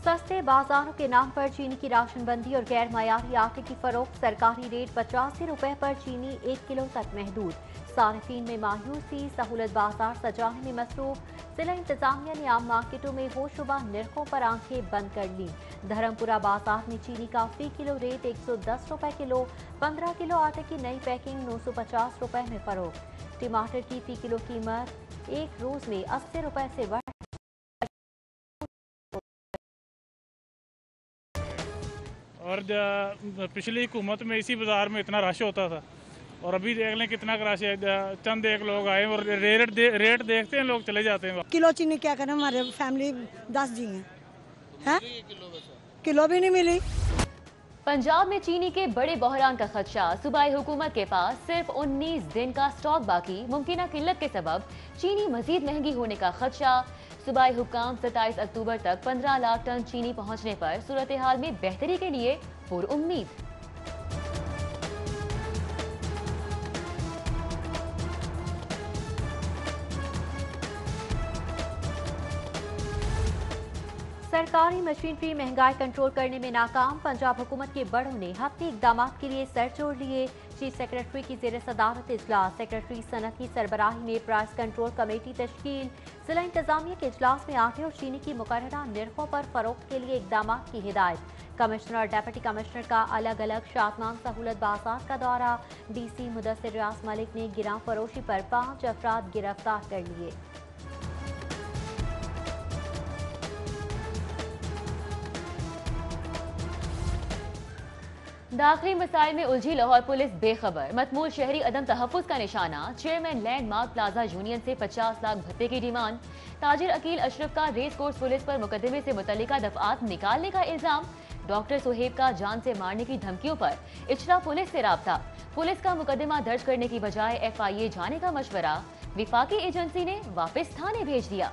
सस्ते बाजारों के नाम पर चीनी की राशनबंदी और गैर मयारी आटे की फरोख्त। सरकारी रेट 85 रुपए पर चीनी 1 किलो तक महदूद। सारिफीन में मायूसी, सहूलत बाजार सजाने में मसरूफ। जिला इंतजामिया ने आम मार्केटों में होशरुबा निर्खों पर आंखें बंद कर ली। धर्मपुरा बाजार में चीनी का फी किलो रेट 110 रुपए किलो। 15 किलो आटे की नई पैकिंग 950 रुपए में फरोख्त। टमाटर की फी किलो कीमत एक रोज में 80 रुपए से बढ़ और पिछली हुकूमत में इसी बाजार में इतना रश होता था और अभी देख लें कितना रश है। चंद एक लोग आए और रेट देखते हैं, लोग चले जाते हैं। किलो चीनी क्या करें, हमारे फैमिली 10 जी हैं, किलो भी नहीं मिली। पंजाब में चीनी के बड़े बहरान का खदशा। सूबाई हुकूमत के पास सिर्फ 19 दिन का स्टॉक बाकी। मुमकिन किल्लत के सबब चीनी मजीद महंगी होने का खदशा। सूबाई हुकाम 27 अक्टूबर तक 15 लाख टन चीनी पहुंचने पर सूरत हाल में बेहतरी के लिए पुरउम्मीद। सरकारी मशीनरी महंगाई कंट्रोल करने में नाकाम। पंजाब हुकूमत के बड़ों ने हफ्ती इकदाम के लिए सर जोड़ लिए। चीफ सेक्रेटरी की जेर सदारत इजलास। सेक्रेटरी सनत की सरबराही में प्राइस कंट्रोल कमेटी तश्कील। जिला इंतजामिया के इजलास में आटे और चीनी की मुकर्ररा निर्खों पर फरोख्त के लिए इकदाम की हिदायत। कमिश्नर और डिप्टी कमिश्नर का अलग अलग शादमान सहूलत बाजार का दौरा। DC मुदस्सिर रियाज मलिक ने गिरां फरोशी पर 5 अफराद गिरफ्तार कर लिए। दाखिली मसाइल में उलझी लाहौर पुलिस बेखबर। मतमूल शहरी अदम तहफ़्फ़ुज़ का निशाना। चेयरमैन लैंडमार्क प्लाजा यूनियन से 50 लाख भत्ते की डिमांड। ताजिर अकील अशरफ का रेस कोर्स पुलिस पर मुकदमे से मुतल्लिका दफआत निकालने का इल्जाम। डॉक्टर सुहेब का जान से मारने की धमकियों पर इचरा पुलिस से राब्ता। पुलिस का मुकदमा दर्ज करने की बजाय FIA जाने का मशवरा। विफाकी एजेंसी ने वापस थाने भेज दिया।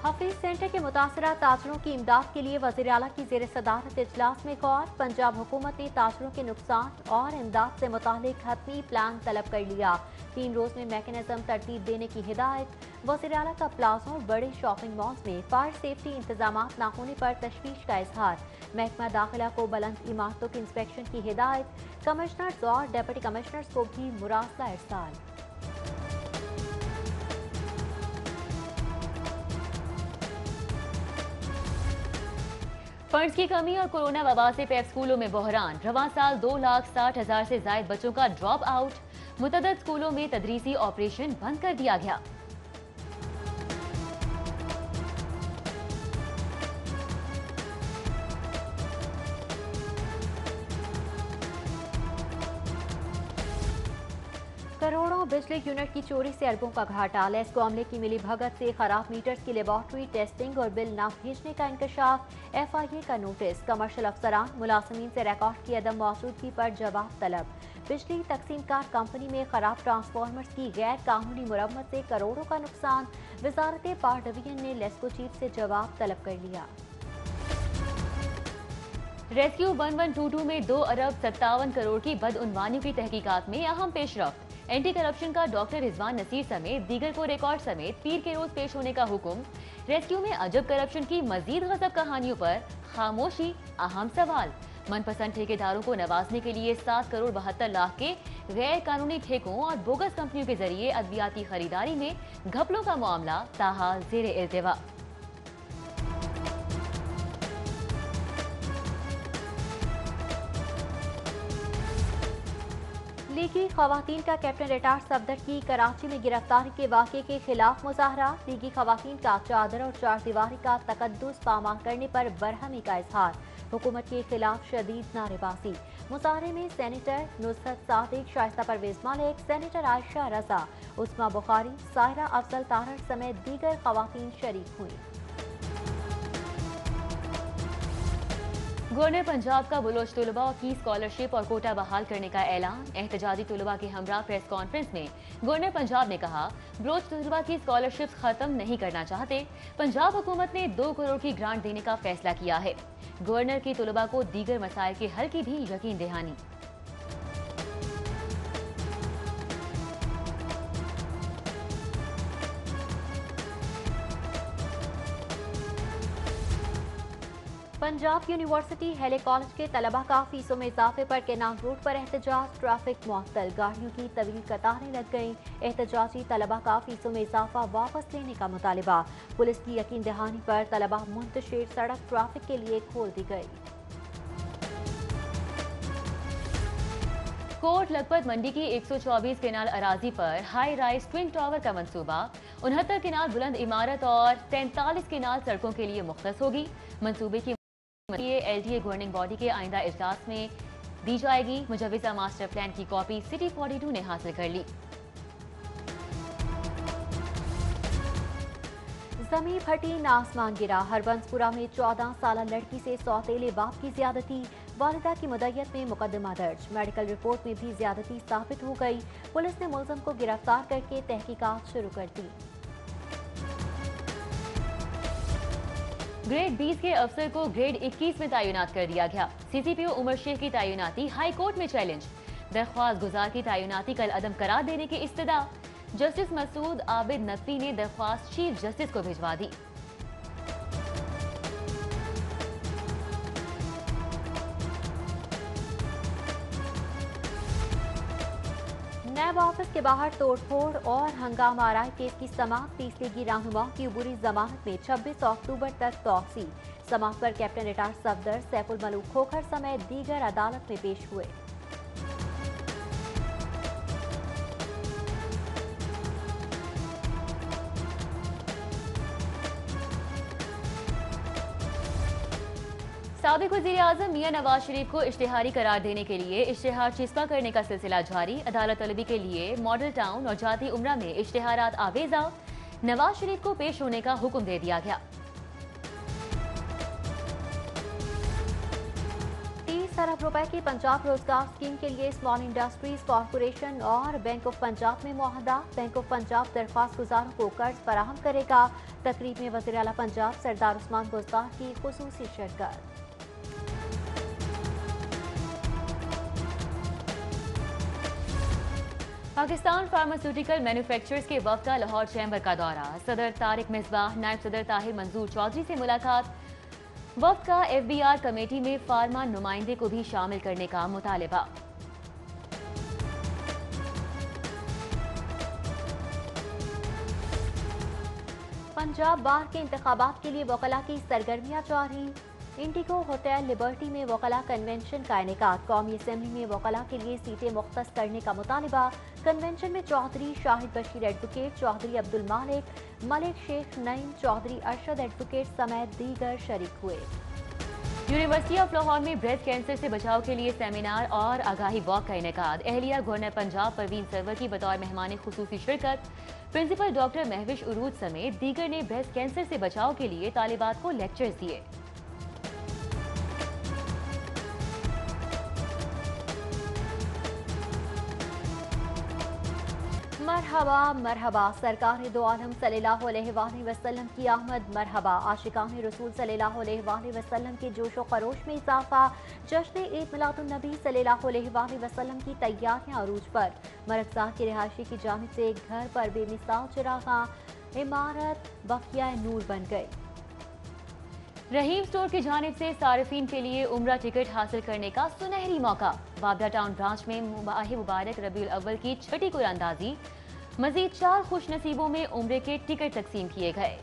हफीज सेंटर के मुतासरा ताजरों की इमदाद के लिए वज़ीर आला की जेर सदारत इजलास में गौर। पंजाब हुकूमत ने ताजरों के नुकसान और इमदाद से मुतालिक हतमी प्लान तलब कर लिया। 3 रोज में मैकेनिज्म तरतीब देने की हिदायत। वज़ीर आला का प्लाजों और बड़े शॉपिंग मॉल्स में फायर सेफ्टी इंतजाम न होने पर तशवीश का इजहार। महकमा दाखिला को बुलंद इमारतों के इंस्पेक्शन की हिदायत। कमिश्नर्स और डिप्टी कमिश्नर्स को भी मुरासला इरसाल। फंड्स की कमी और कोरोना वबा से पैप स्कूलों में बहरान। रवां साल 2,60,000 से जायद बच्चों का ड्रॉप आउट। मुतअद्दिद स्कूलों में तदरीसी ऑपरेशन बंद कर दिया गया। करोड़ों बिजली यूनिट की चोरी से अरबों का घाटा। लेस्को अमले की मिली भगत से खराब मीटर्स की लेबॉर्ट्री टेस्टिंग और बिल न भेजने का इंकशाफ। FIA का नोटिस। कमर्शियल अफसरान मुलाजमीन से रिकॉर्ड की अदम मौजूदगी पर जवाब तलब। बिजली तकसीमकार कंपनी में खराब ट्रांसफार्मर्स की गैर कानूनी मुरम्मत से करोड़ों का नुकसान। वजारत पावर डिवीजन ने लेस्को चीफ से जवाब तलब कर लिया। रेस्क्यू 1122 में 2 अरब 57 करोड़ की बदउनवानियों की तहकीकात में अहम पेशरफ्त। एंटी करप्शन का डॉक्टर रिजवान नसीर समेत दीगर को रिकॉर्ड समेत पीर के रोज पेश होने का हुक्म। रेस्क्यू में अजब करप्शन की मजीद गजब कहानियों पर खामोशी अहम सवाल। मनपसंद ठेकेदारों को नवाजने के लिए 7 करोड़ 72 लाख के गैर कानूनी ठेकों और बोगस कंपनियों के जरिए अद्वियाती खरीदारी में घपलों का मामला ताहाल जेर इल्तिवा। लीगी खवातीन का कैप्टन रिटायर्ड सफदर की कराची में गिरफ्तारी के वाक़े के खिलाफ मुजाहरा। लीगी खवातीन का चादर और चारदीवारी का तकद्दुस पामाल करने पर बरहमी का इजहार। हुकूमत के खिलाफ शदीद नारेबाजी। मुजाहरे में सेनेटर नुसरत सादिक, शाइस्ता परवेज मलिक, सेनेटर आयशा रजा, उस्मा बुखारी, सायरा अफजल तारड़ समेत दीगर खवातीन शरीक हुई। गवर्नर पंजाब का बलोच तलबा की स्कॉलरशिप और कोटा बहाल करने का ऐलान। एहतजाजी तलबा के हमरा प्रेस कॉन्फ्रेंस में गवर्नर पंजाब ने कहा, बलोच तलबा की स्कॉलरशिप खत्म नहीं करना चाहते। पंजाब हुकूमत ने 2 करोड़ की ग्रांट देने का फैसला किया है। गवर्नर की तलबा को दीगर मसाइल के हल की भी यकीन दहानी। पंजाब यूनिवर्सिटी हेले कॉलेज के तलबा का फीसों में इजाफे पर केनाल रोड पर एहतजाज, ट्रैफिक मुअत्तल, गाड़ियों की तवील कतारें लग गईं। एहतजाजी तलबा का फीसों में इजाफा वापस लेने का मुतालिबा। पुलिस की यकीन दहानी पर तलबा मुंतशिर सड़क ट्रैफिक के लिए खोल दी गई। कोट लखपत मंडी की 124 केनाल अराजी पर हाई राइज ट्विन टावर का मंसूबा 69 केनाल बुलंद इमारत और 43 केनाल सड़कों के लिए मुख्तस होगी। मंसूबे की LTA गवर्निंग बॉडी के आइंदा इजलास में दी जाएगी। मुजव्विजा मास्टर प्लान की कॉपी सिटी 42 ने हासिल कर ली। जमीन फटी न आसमान गिरा। हरबंसपुरा में 14 साल लड़की से सौतेले बाप की ज्यादती, वालिदा की मुद्दत में मुकदमा दर्ज। मेडिकल रिपोर्ट में भी ज्यादती साबित हो गई। पुलिस ने मुलजम को गिरफ्तार करके तहकीकात शुरू कर दी। ग्रेड 20 के अफसर को ग्रेड 21 में तैनात कर दिया गया। CCPO उमर शेख की तैनाती हाई कोर्ट में चैलेंज। दरख्वास्त गुजार की तैनाती कल अदम करार देने की इस्तदा। जस्टिस मसूद आबिद नकवी ने दरख्वास्त चीफ जस्टिस को भिजवा दी। नैब ऑफिस के बाहर तोड़फोड़ और हंगामा आराई केस की समाअत। 30 लीगी रहनुमाओं की अबूरी जमानत में 26 अक्टूबर तक तौसी। समाअत पर कैप्टन रिटायर्ड सफदर सैफुल मलूक खोखर समेत दीगर अदालत में पेश हुए। साबिक वज़ीर-ए-आज़म मियां नवाज शरीफ को इश्तिहारी करार देने के लिए इश्तिहार चिस्पा करने का सिलसिला जारी। अदालत तलबी के लिए मॉडल टाउन और जाती उम्रा में इश्तिहारात आवेजा। नवाज शरीफ को पेश होने का हुक्म दे दिया गया। 30 अरब रुपए की पंजाब रोजगार स्कीम के लिए स्मॉल इंडस्ट्रीज कॉरपोरेशन और बैंक ऑफ पंजाब में मुआहदा। बैंक ऑफ पंजाब दरख्वास्त गुजारों को कर्ज फराहम करेगा। तकरीब में वज़ीर आला पंजाब सरदार उस्मान बुज़दार की खुसूसी शिरकत। पाकिस्तान फार्मास्यूटिकल मैन्युफैक्चरर्स के वफ्द का लाहौर चैम्बर का दौरा। सदर तारिक मिसबाह, नायब सदर ताहिर मंजूर चौधरी से मुलाकात। वफ्द का FBR कमेटी में फार्मा नुमाइंदे को भी शामिल करने का मुतालिबा। पंजाब बार के इंतखाबात के लिए वकला की सरगर्मियां जारी। इंडिगो होटल लिबर्टी में वकला कन्वेंशन का इनेकाद। कौमी असेंबली में वकला के लिए सीटें मुख्तस करने का मुतालिबा। कन्वेंशन में चौधरी शाहिद बशीर एडवोकेट, चौधरी अब्दुल मालिक, मलिक शेख नईम, चौधरी अरशद एडवोकेट समेत दीगर शरीक हुए। यूनिवर्सिटी ऑफ लाहौर में ब्रेस्ट कैंसर से बचाव के लिए सेमिनार और आगाही वॉक का इनेकाद। एहलिया गवर्नर पंजाब परवीन सरवर की बतौर मेहमान खुसूसी शिरकत। प्रिंसिपल डॉक्टर महविश उरूज समेत दीगर ने ब्रेस्ट कैंसर से बचाव के लिए तालिबात को लेक्चर्स दिए। मरहबा मरहबा सरकार दो आलम सल्लल्लाहु अलैहि वसल्लम की आमद। मरहबा आशिकान रसूल सल्लल्लाहु अलैहि वसल्लम के जोशो खरोश में इजाफा। जश्न ईद मिलादुन नबी सल्लल्लाहु अलैहि वसल्लम की तैयारियां अरूज पर। मरकज़ार की रिहायशी की जानिब से घर पर बेमिसाल चिरागां, इमारत बकिया नूर बन गई। रहीम स्टोर की जानिब से सारिफीन के लिए उम्रा टिकट हासिल करने का सुनहरी मौका। बाबरा टाउन ब्रांच में माह मुबारक रबीउल अव्वल की छठी कुरानंदाजी। मजीद 4 खुश नसीबों में उम्रे के टिकट तकसीम किए गए।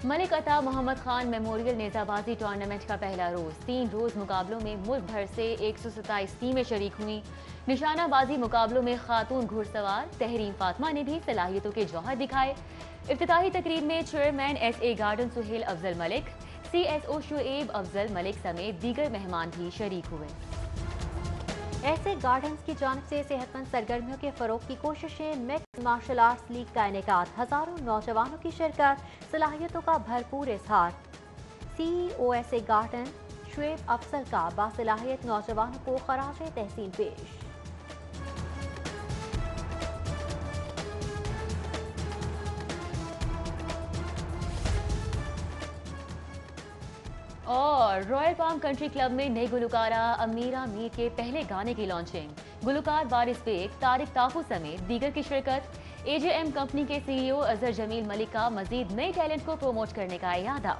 मलिक अता मोहम्मद खान मेमोरियल नेजाबाजी टूर्नामेंट का पहला रोज। 3 रोज मुकाबलों में मुल्क भर से 127 टीमें शरीक हुई। निशानाबाजी मुकाबलों में खातून घुड़सवार तहरीम फातिमा ने भी सलाहियतों के जौहर दिखाए। इफ्तिताही तकरीब में chairman SA garden Suhail Afzal Malik, CSO Shoaib Afzal Malik समेत दीगर मेहमान भी शरीक हुए। ऐसे गार्डन्स की जानिब से सेहतमंद सरगर्मियों के फरोग की कोशिशें। मिक्स मार्शल आर्ट्स लीग का इनेकाद। हजारों नौजवानों की शिरकत, सलाहियतों का भरपूर इजहार। CEO ऐसे गार्डन शुएब अफजल का बासलाहियत नौजवानों को खराज तहसीन पेश। और और रॉयल पाम कंट्री क्लब में नई गुलकारा अमीरा मीर के पहले गाने की लॉन्चिंग। गुलकार वारिस बेग, तारिक ताफू समेत दीगर की शिरकत। एजेएम कंपनी के सीईओ अजहर जमील मलिक का मजीद नए टैलेंट को प्रमोट करने का इरादा।